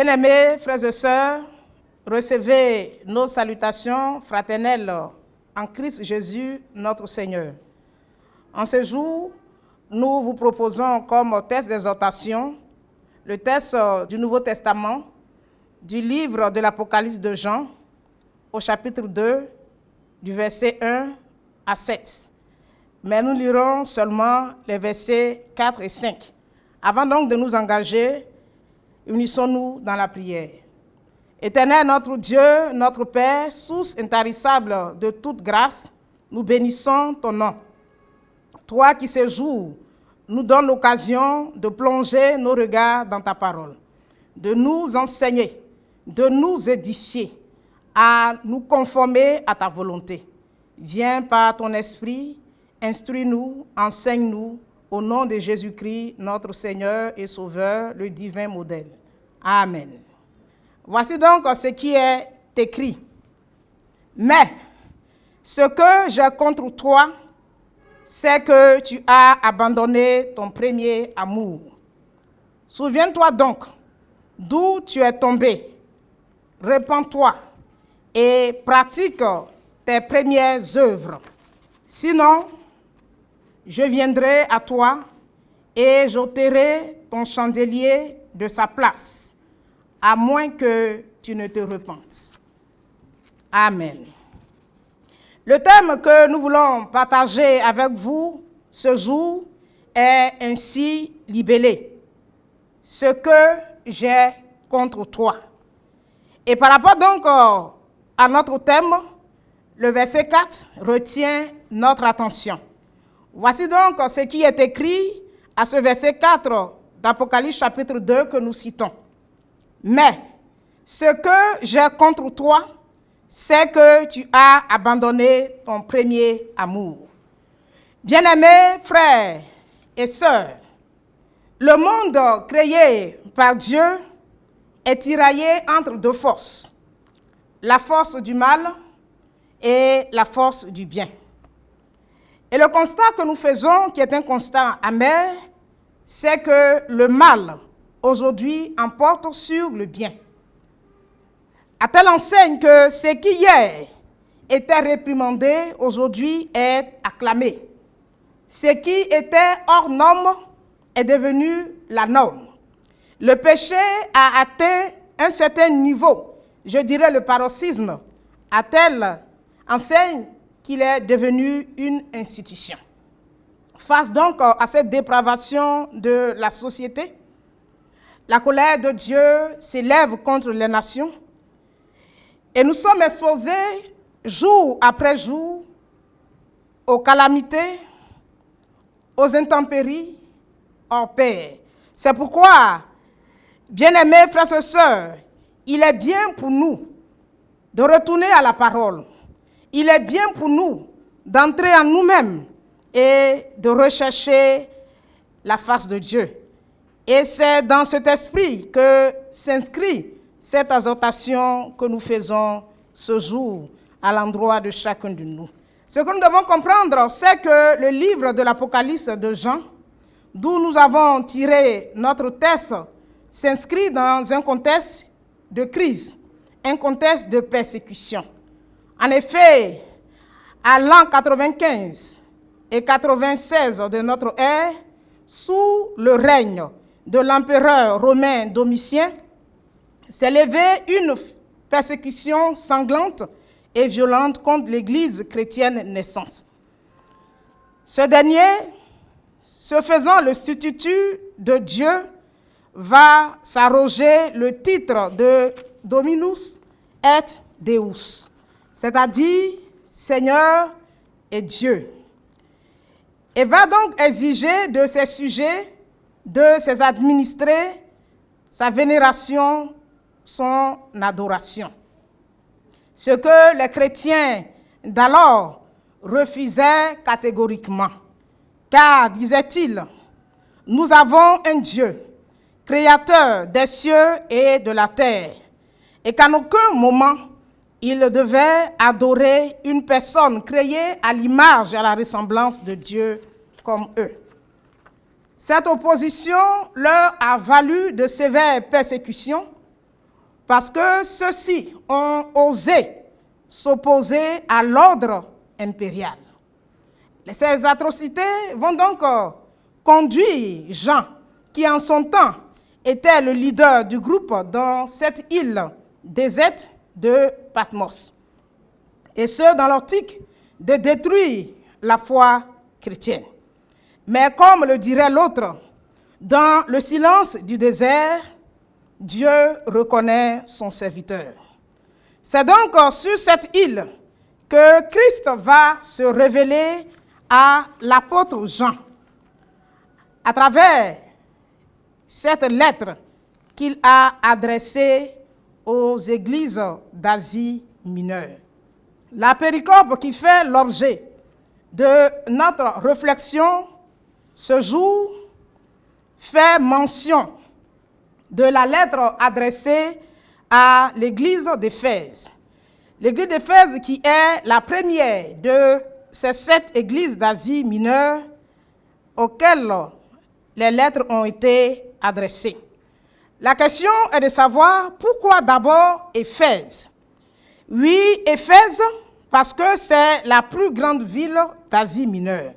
Bien-aimés frères et sœurs, recevez nos salutations fraternelles en Christ Jésus, notre Seigneur. En ce jour, nous vous proposons comme texte d'exhortation le texte du Nouveau Testament du livre de l'Apocalypse de Jean, au chapitre 2, du verset 1 à 7. Mais nous lirons seulement les versets 4 et 5. Avant donc de nous engager, unissons-nous dans la prière. Éternel notre Dieu, notre Père, source intarissable de toute grâce, nous bénissons ton nom. Toi qui ce jour nous donnes l'occasion de plonger nos regards dans ta parole, de nous enseigner, de nous édifier, à nous conformer à ta volonté. Viens par ton esprit, instruis-nous, enseigne-nous, au nom de Jésus-Christ, notre Seigneur et Sauveur, le divin modèle. Amen. Voici donc ce qui est écrit. Mais ce que j'ai contre toi, c'est que tu as abandonné ton premier amour. Souviens-toi donc d'où tu es tombé. Repens-toi et pratique tes premières œuvres. Sinon, je viendrai à toi et j'ôterai ton chandelier de sa place, à moins que tu ne te repentes. Amen. Le thème que nous voulons partager avec vous ce jour est ainsi libellé. Ce que j'ai contre toi. Et par rapport donc à notre thème, le verset 4 retient notre attention. Voici donc ce qui est écrit à ce verset 4 d'Apocalypse chapitre 2 que nous citons. Mais ce que j'ai contre toi, c'est que tu as abandonné ton premier amour. Bien-aimés frères et sœurs, le monde créé par Dieu est tiraillé entre deux forces, la force du mal et la force du bien. Et le constat que nous faisons, qui est un constat amer, c'est que le mal, aujourd'hui, emporte sur le bien. À telle enseigne que ce qui hier était réprimandé, aujourd'hui est acclamé. Ce qui était hors norme est devenu la norme. Le péché a atteint un certain niveau, je dirais le paroxysme, à telle enseigne qu'il est devenu une institution. Face donc à cette dépravation de la société, la colère de Dieu s'élève contre les nations et nous sommes exposés jour après jour aux calamités, aux intempéries, hors pair. C'est pourquoi, bien-aimés frères et sœurs, il est bien pour nous de retourner à la parole. Il est bien pour nous d'entrer en nous-mêmes et de rechercher la face de Dieu. Et c'est dans cet esprit que s'inscrit cette exhortation que nous faisons ce jour à l'endroit de chacun de nous. Ce que nous devons comprendre, c'est que le livre de l'Apocalypse de Jean, d'où nous avons tiré notre texte, s'inscrit dans un contexte de crise, un contexte de persécution. En effet, à l'an 95 et 96 de notre ère, sous le règne de l'empereur romain Domitien, s'est levée une persécution sanglante et violente contre l'Église chrétienne naissance. Ce dernier, se faisant le substitut de Dieu, va s'arroger le titre de Dominus et Deus, c'est-à-dire Seigneur et Dieu, et va donc exiger de ses sujets, de ses administrés, sa vénération, son adoration. Ce que les chrétiens d'alors refusaient catégoriquement, car, disait-il, nous avons un Dieu, créateur des cieux et de la terre, et qu'à aucun moment, il devait adorer une personne créée à l'image et à la ressemblance de Dieu comme eux. Cette opposition leur a valu de sévères persécutions parce que ceux-ci ont osé s'opposer à l'ordre impérial. Ces atrocités vont donc conduire Jean, qui en son temps était le leader du groupe dans cette île déserte de Patmos. Et ce, dans l'optique de détruire la foi chrétienne. Mais comme le dirait l'autre, dans le silence du désert, Dieu reconnaît son serviteur. C'est donc sur cette île que Christ va se révéler à l'apôtre Jean à travers cette lettre qu'il a adressée aux églises d'Asie mineure. La péricope qui fait l'objet de notre réflexion ce jour fait mention de la lettre adressée à l'église d'Éphèse. L'église d'Éphèse qui est la première de ces 7 églises d'Asie mineure auxquelles les lettres ont été adressées. La question est de savoir pourquoi d'abord Éphèse. Oui, Éphèse, parce que c'est la plus grande ville d'Asie mineure.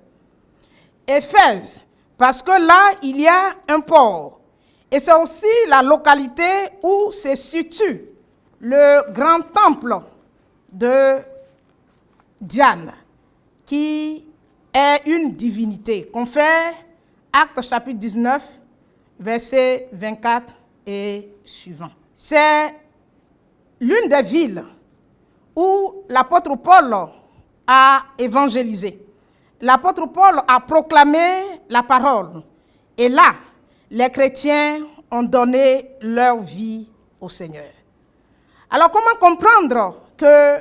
Éphèse, parce que là, il y a un port. Et c'est aussi la localité où se situe le grand temple de Diane, qui est une divinité. Confère Actes chapitre 19, versets 24 et suivants. C'est l'une des villes où l'apôtre Paul a évangélisé. L'apôtre Paul a proclamé la parole. Et là, les chrétiens ont donné leur vie au Seigneur. Alors, comment comprendre que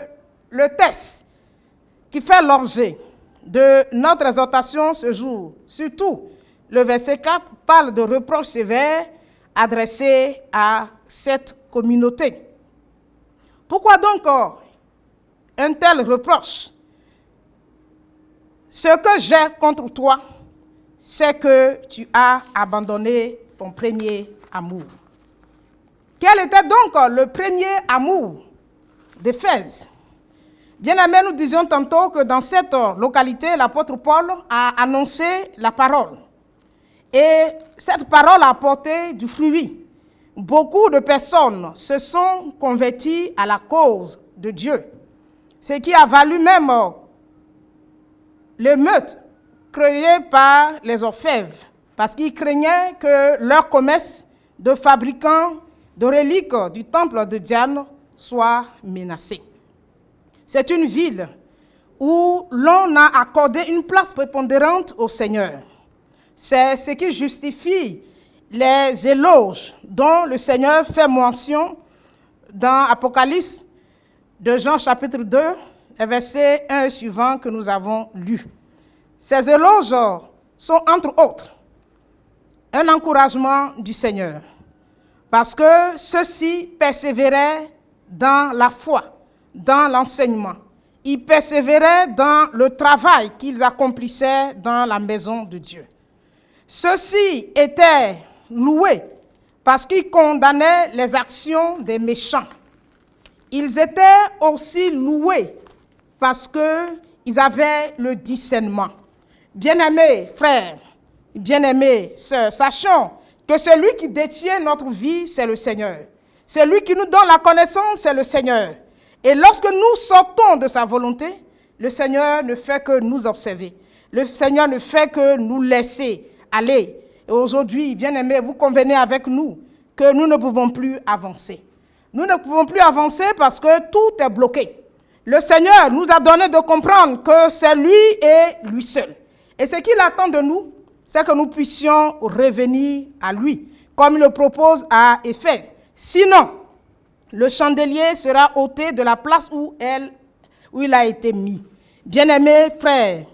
le texte qui fait l'objet de notre exhortation ce jour, surtout le verset 4, parle de reproches sévères adressés à cette communauté? Pourquoi donc un tel reproche? Ce que j'ai contre toi, c'est que tu as abandonné ton premier amour. Quel était donc le premier amour d'Éphèse? Bien-aimés, nous disions tantôt que dans cette localité, l'apôtre Paul a annoncé la parole. Et cette parole a apporté du fruit. Beaucoup de personnes se sont converties à la cause de Dieu. Ce qui a valu même l'émeute créée par les orfèvres, parce qu'ils craignaient que leur commerce de fabricants de reliques du temple de Diane soit menacé. C'est une ville où l'on a accordé une place prépondérante au Seigneur. C'est ce qui justifie les éloges dont le Seigneur fait mention dans Apocalypse de Jean chapitre 2, versets 1 et suivants que nous avons lus. Ces éloges sont entre autres un encouragement du Seigneur, parce que ceux-ci persévéraient dans la foi, dans l'enseignement. Ils persévéraient dans le travail qu'ils accomplissaient dans la maison de Dieu. Ceux-ci étaient loués parce qu'ils condamnaient les actions des méchants. Ils étaient aussi loués parce qu'ils avaient le discernement. Bien-aimés frères, bien-aimés sœurs, sachons que celui qui détient notre vie, c'est le Seigneur. Celui qui nous donne la connaissance, c'est le Seigneur. Et lorsque nous sortons de sa volonté, le Seigneur ne fait que nous observer. Le Seigneur ne fait que nous laisser aller. Et aujourd'hui, bien-aimés, vous convenez avec nous que nous ne pouvons plus avancer. Nous ne pouvons plus avancer parce que tout est bloqué. Le Seigneur nous a donné de comprendre que c'est lui et lui seul. Et ce qu'il attend de nous, c'est que nous puissions revenir à lui, comme il le propose à Éphèse. Sinon, le chandelier sera ôté de la place où il a été mis. Bien-aimés frères,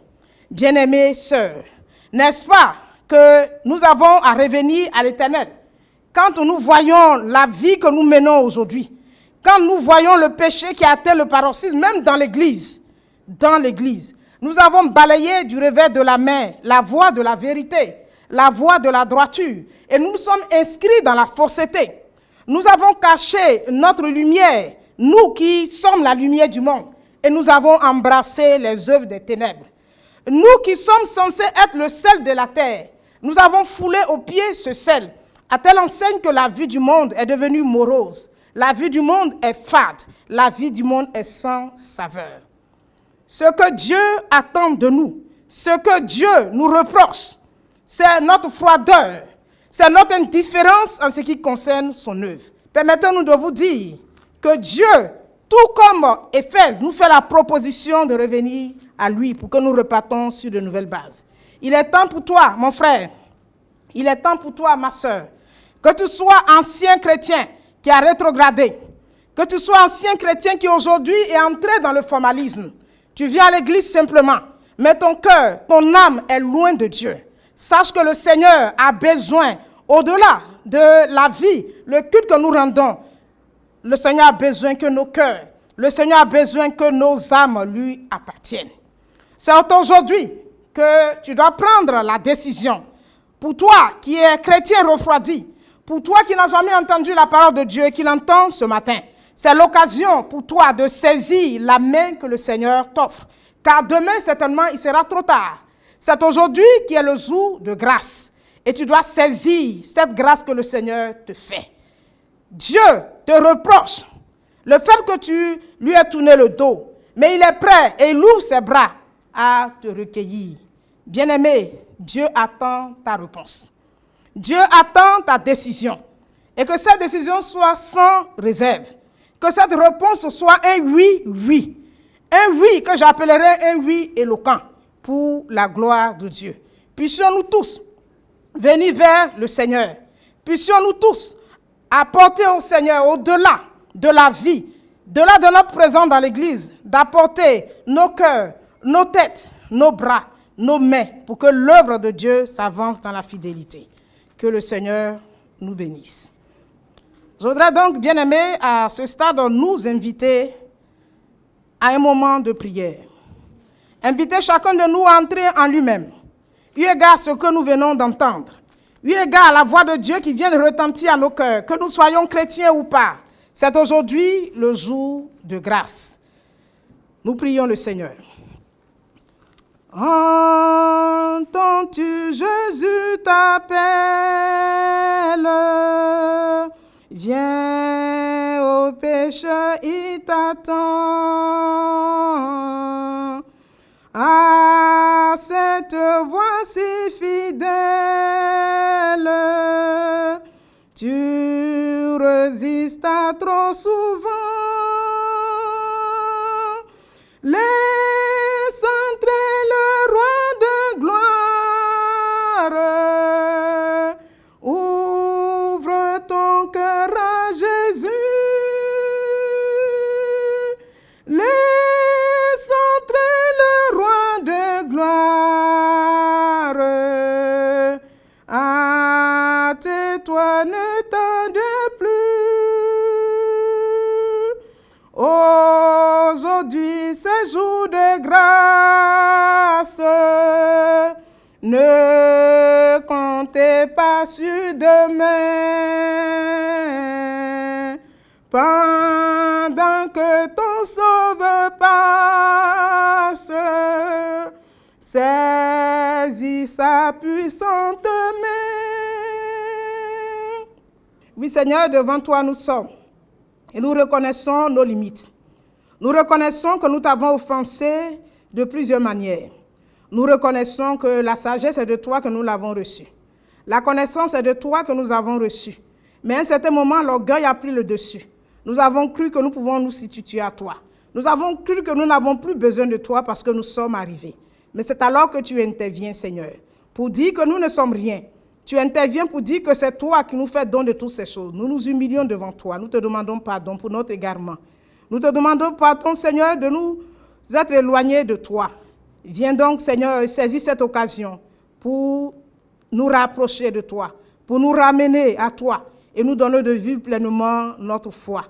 bien-aimées sœurs, n'est-ce pas que nous avons à revenir à l'Éternel? Quand nous voyons la vie que nous menons aujourd'hui, quand nous voyons le péché qui a atteint le paroxysme, même dans l'Église, nous avons balayé du revers de la main la voie de la vérité, la voie de la droiture, et nous nous sommes inscrits dans la fausseté. Nous avons caché notre lumière, nous qui sommes la lumière du monde, et nous avons embrassé les œuvres des ténèbres. Nous qui sommes censés être le sel de la terre, nous avons foulé aux pieds ce sel, à telle enseigne que la vie du monde est devenue morose. La vie du monde est fade, la vie du monde est sans saveur. Ce que Dieu attend de nous, ce que Dieu nous reproche, c'est notre froideur, c'est notre indifférence en ce qui concerne son œuvre. Permettez-nous de vous dire que Dieu, tout comme Éphèse, nous fait la proposition de revenir à lui pour que nous repartons sur de nouvelles bases. Il est temps pour toi, mon frère, il est temps pour toi, ma soeur, que tu sois ancien chrétien qui a rétrogradé, que tu sois ancien chrétien qui aujourd'hui est entré dans le formalisme. Tu viens à l'église simplement, mais ton cœur, ton âme est loin de Dieu. Sache que le Seigneur a besoin, au-delà de la vie, le culte que nous rendons, le Seigneur a besoin que nos cœurs, le Seigneur a besoin que nos âmes lui appartiennent. C'est aujourd'hui que tu dois prendre la décision. Pour toi qui es chrétien refroidi, pour toi qui n'as jamais entendu la parole de Dieu et qui l'entend ce matin, c'est l'occasion pour toi de saisir la main que le Seigneur t'offre. Car demain, certainement, il sera trop tard. C'est aujourd'hui qui est le jour de grâce. Et tu dois saisir cette grâce que le Seigneur te fait. Dieu te reproche le fait que tu lui aies tourné le dos. Mais il est prêt et il ouvre ses bras à te recueillir. Bien-aimé, Dieu attend ta réponse. Dieu attend ta décision. Et que cette décision soit sans réserve. Que cette réponse soit un oui, oui. Un oui que j'appellerai un oui éloquent pour la gloire de Dieu. Puissions-nous tous venir vers le Seigneur. Puissions-nous tous apporter au Seigneur, au-delà de la vie, au-delà de notre présence dans l'Église, d'apporter nos cœurs, nos têtes, nos bras, nos mains, pour que l'œuvre de Dieu s'avance dans la fidélité. Que le Seigneur nous bénisse. Je voudrais donc, bien aimés, à ce stade, nous inviter à un moment de prière. Inviter chacun de nous à entrer en lui-même. Eu égard à ce que nous venons d'entendre. Eu égard à la voix de Dieu qui vient de retentir à nos cœurs, que nous soyons chrétiens ou pas. C'est aujourd'hui le jour de grâce. Nous prions le Seigneur. Entends-tu, Jésus t'appelle. Viens au pécheur, il t'attend. À cette voix si fidèle, tu résistes à trop souvent. Laisse entrer le roi de gloire. Ouvre ton cœur à Jésus. Laisse entrer le roi de gloire. Hâte-toi, ne tarde plus. Aujourd'hui, c'est jour de grâce. Ne comptez pas sur demain. Pendant que ton sauveur passe, saisis sa puissante main. Oui, Seigneur, devant toi nous sommes. Et nous reconnaissons nos limites. Nous reconnaissons que nous t'avons offensé de plusieurs manières. Nous reconnaissons que la sagesse est de toi que nous l'avons reçue. La connaissance est de toi que nous avons reçue. Mais à un certain moment, l'orgueil a pris le dessus. Nous avons cru que nous pouvons nous substituer à toi. Nous avons cru que nous n'avons plus besoin de toi parce que nous sommes arrivés. Mais c'est alors que tu interviens, Seigneur, pour dire que nous ne sommes rien. Tu interviens pour dire que c'est toi qui nous fais don de toutes ces choses. Nous nous humilions devant toi. Nous te demandons pardon pour notre égarement. Nous te demandons pardon, Seigneur, de nous être éloignés de toi. Viens donc, Seigneur, saisir cette occasion pour nous rapprocher de toi, pour nous ramener à toi et nous donner de vivre pleinement notre foi.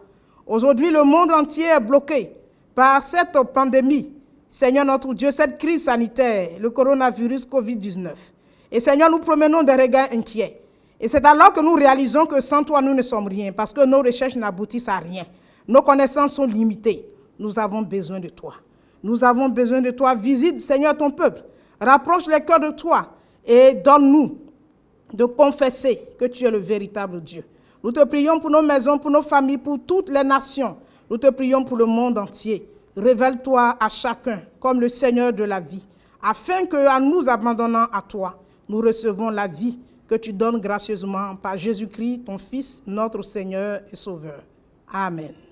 Aujourd'hui, le monde entier est bloqué par cette pandémie. Seigneur notre Dieu, cette crise sanitaire, le coronavirus Covid-19. Et Seigneur, nous promenons des regards inquiets. Et c'est alors que nous réalisons que sans toi, nous ne sommes rien, parce que nos recherches n'aboutissent à rien. Nos connaissances sont limitées. Nous avons besoin de toi. Nous avons besoin de toi. Visite, Seigneur, ton peuple. Rapproche les cœurs de toi et donne-nous de confesser que tu es le véritable Dieu. Nous te prions pour nos maisons, pour nos familles, pour toutes les nations. Nous te prions pour le monde entier. Révèle-toi à chacun comme le Seigneur de la vie, afin qu'en nous abandonnant à toi, nous recevons la vie que tu donnes gracieusement par Jésus-Christ, ton Fils, notre Seigneur et Sauveur. Amen.